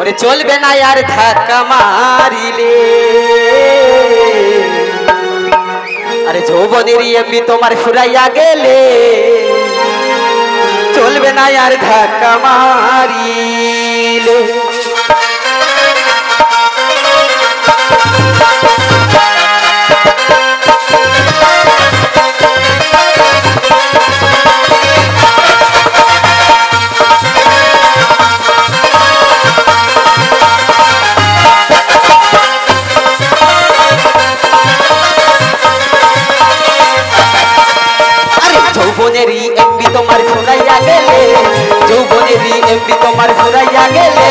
ওরে চলবে না আর ধাক্কা মারিলে আরে যৌবনের এমনি তোমার ফুরাইয়া গেলে চলবে না আর ধাক্কা মারিলে যৌবনেরই এমনি তোমার ফুরাইয়া গেলে যৌবনেরই এমনি তোমার ফুরাইয়া গেলে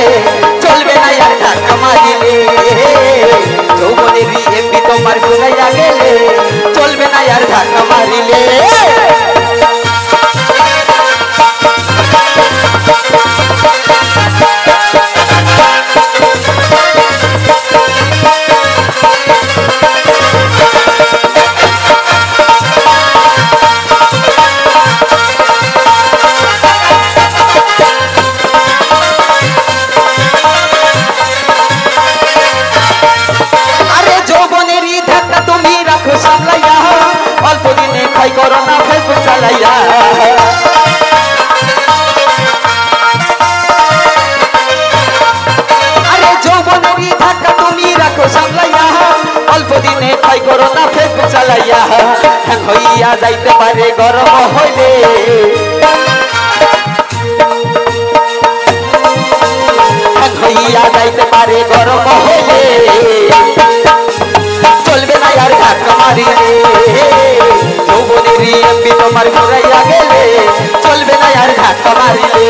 চলবে না আর ধাক্কা মারিলে যৌবনেরই এমনি তোমার ফুরাইয়া গেলে চলবে না আর ধাক্কা মারিলে অল্প দিনে খাই করো না ফেসবুক চালাইয়া আরে যৌবনেরই ধাক্কা তুমি রাখো সামলাইয়া অল্প দিনে খাই করো না ফেসবুক চালাইয়া হ্যাং হইয়া যাইতে পারে গরম হইলে হ্যাং হইয়া যাইতে পারে গরম হইলে চলবে না আর ধাক্কা মারিলে যৌবনেরই এমনি তোমার ফুরাইয়া গেলে চলবে না আর ধাক্কা মারিলে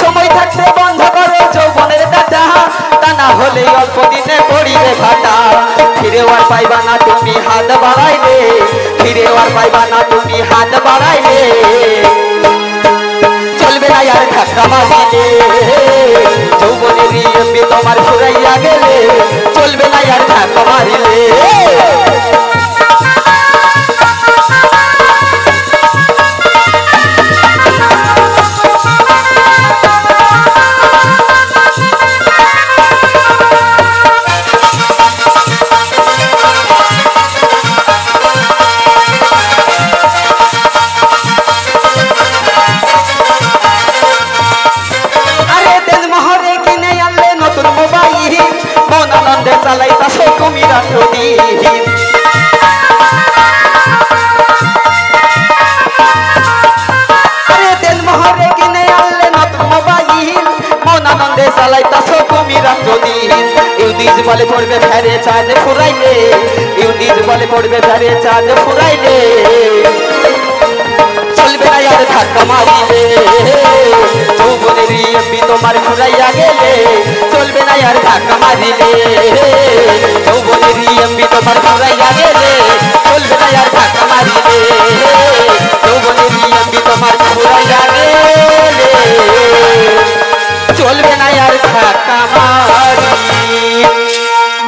সময় থাকতে বন্ধ করো যৌবনের কাটা তা না হলে অল্প দিনে পড়িবে ভাটা ফিরে আর পাইবা না তুমি হাত বাড়াইলে ফিরে আর পাইবা না তুমি হাত বাড়াইলে চলবে না আর ধাক্কা মারিলে যৌবনেরই এমনি তোমার ফুরাইয়া গেলে চলবে না আর ধাক্কা মারিলে চালাইতা তুমি রাতদিন আরে তেল মহরে কিনে আনলে নতুন মোবাইল মন আনন্দে চালাইতা তুমি রাতদিন ইউদিজ বলে পড়বে ফেরে চাঁদ ফুরাইলে ইউদিজ বলে পড়বে ফেরে চাঁদ ফুরাইলে চলবে না আর ধাক্কা মারিলে যৌবনেরই এমনি তোমার ফুরাইয়া গেলে চলবে না আর ধাক্কা মারিলে যৌবনেরই এমনি তোমার ফুরাইয়া গেলে চলবে না আর ধাক্কা মারিলে যৌবনেরই এমনি তোমার ফুরাইয়া